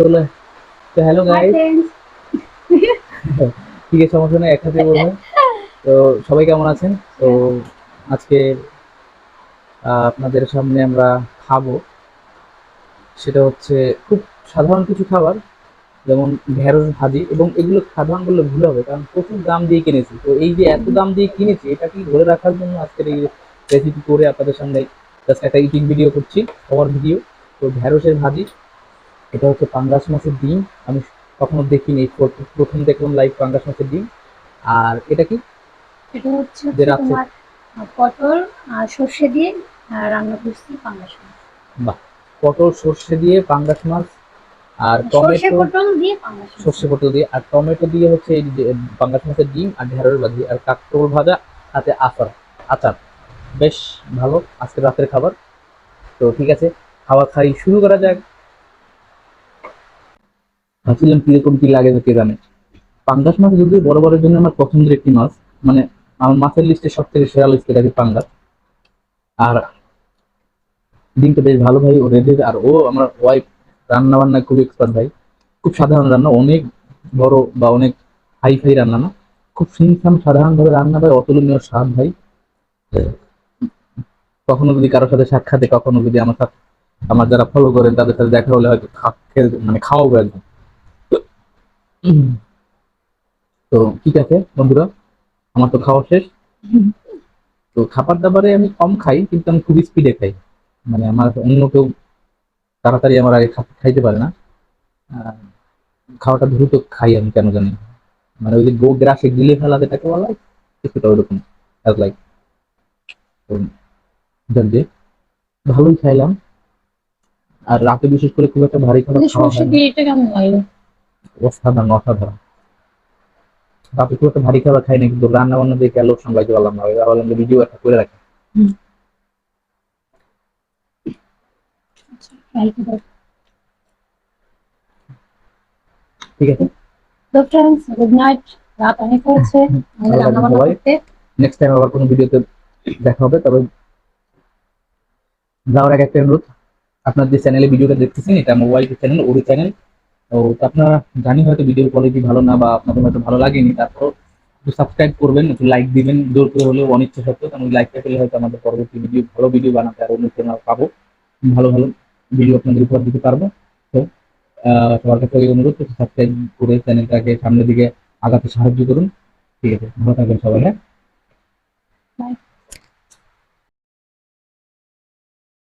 বলে তো hello hi guys. Friends. ঠিক আছে, সমস্যা নেই, একসাথে বলবো। তো সবাই কেমন আছেন? তো আজকে আপনাদের সামনে আমরা খাবো, সেটা হচ্ছে খুব সাধারণ কিছু খাবার, যেমন ঢেঁড়স ভাজি। এবং এগুলো সাধারণ বললে ভুল হবে, কারণ প্রচুর দাম দিয়ে কিনেছি। তো এই যে এত দাম দিয়ে কিনেছি, এটা কি ধরে রাখার জন্য আজকের এই রেসিপি করে আপনাদের সামনে জাস্ট একটা ইটিং ভিডিও করছি, খাওয়ার ভিডিও। তো ঢেঁড়সের ভাজি, এটা হচ্ছে পাঙ্গাস মাছের ডিম। আমি কখনো দেখিনি, এই প্রথম দেখলাম লাইভ পাঙ্গাস মাছের ডিম। আর এটা কি এটা হচ্ছে যে হচ্ছে রাত্রে, তোমার পটল আর সর্ষে দিয়ে রান্না করছি পাঙ্গাস মাছ। বাহ, পটল সর্ষে দিয়ে পাঙ্গাস মাছ, আর সর্ষে টমেটো, পটল দিয়ে পাঙ্গাস মাছ। সর্ষে পটল দিয়ে আর টমেটো দিয়ে হচ্ছে এই যে পাঙ্গাস মাছের ডিম আর ঢেঁড়স ভাজি আর কাঁকরোল ভাজা, সাথে আচার। আচার বেশ ভালো আজকে রাতের খাবার। তো ঠিক আছে, খাওয়া খাই শুরু করা যাক। ভাবছিলাম কিরকম কি লাগে কে জানে। পাঙ্গাস মাছ যদিও বড় বড়ের জন্য আমার পছন্দের একটি মাছ, মানে আমার মাছের লিস্টে সব থেকে সেরা লিস্টে থাকে পাঙ্গাস। আর ডিমটা বেশ ভালো ভাই ও রেঁধে, আর ও আমার ওয়াইফ রান্না বান্নায় খুব এক্সপার্ট ভাই। খুব সাধারণ রান্না, অনেক বড় বা অনেক হাই ফাই রান্না না, খুব সিমসাম সাধারণ ভাবে রান্না ভাই, অতুলনীয় স্বাদ ভাই। কখনো যদি কারোর সাথে সাক্ষাতে, কখনো যদি আমার সাথে, আমার যারা ফলো করেন তাদের সাথে দেখা হলে হয়তো মানে খাওয়াবো একদম। তো ঠিক আছে বন্ধুরা, আমার তো খাওয়া শেষ। তো খাবার দাবারে আমি কম খাই, কিন্তু আমি খুব স্পিডে খাই। মানে আমার অন্য কেউ তাড়াতাড়ি আমার আগে খাইতে পারে না। আহ, খাওয়াটা দ্রুত খাই আমি, কেন জানি। মানে ওই যে গো গ্রাসে গিলে ফেলা যেটাকে বলা হয়, কিছুটা ওইরকম লাইক। ভালোই খাইলাম। আর রাতে বিশেষ করে খুব একটা ভারী খাবার খাওয়া সর্ষে হয় না। দিয়ে এটা কেমন লাগে? অসাধারণ অসাধারণ। রাতে খুব একটা ভারী খাবার খাই না, কিন্তু রান্না বান্না দিয়ে গেলেও সামলাইতে পারলাম না, এবার বললাম যে ভিডিও একটা করে রাখি। ঠিক আছে। তো ফ্রেন্ডস, গুড নাইট। রাত অনেক হয়েছে, আমাদের ভালো রান্না থাকবেন বান্না সবাই, করতে। নেক্সট টাইম আবার কোনো ভিডিওতে দেখা হবে। তবে যাওয়ার আগে একটা অনুরোধ, আপনার যে চ্যানেলে ভিডিওটা দেখতেছেন এটা আমার ওয়াইফের চ্যানেল, ওরই চ্যানেল। তো আপনারা জানি হয়তো ভিডিওর কোয়ালিটি ভালো না, বা আপনাদের হয়তো ভালো লাগেনি, তারপর একটু সাবস্ক্রাইব করবেন, একটু লাইক দিবেন, জোর করে হলেও, অনিচ্ছা সত্ত্বেও। কারণ ওই লাইকটা পেলে হয়তো আমাদের পরবর্তী ভিডিও, ভালো ভিডিও বানাতে আর অনুপ্রেরণা পাবো, ভালো ভালো ভিডিও আপনাদের উপহার দিতে পারবো। তো সবার কাছে ওই অনুরোধ, সাবস্ক্রাইব করে চ্যানেলটাকে সামনের দিকে আগাতে সাহায্য করুন। ঠিক আছে, ভালো থাকবেন সবাই, হ্যাঁ। বাই।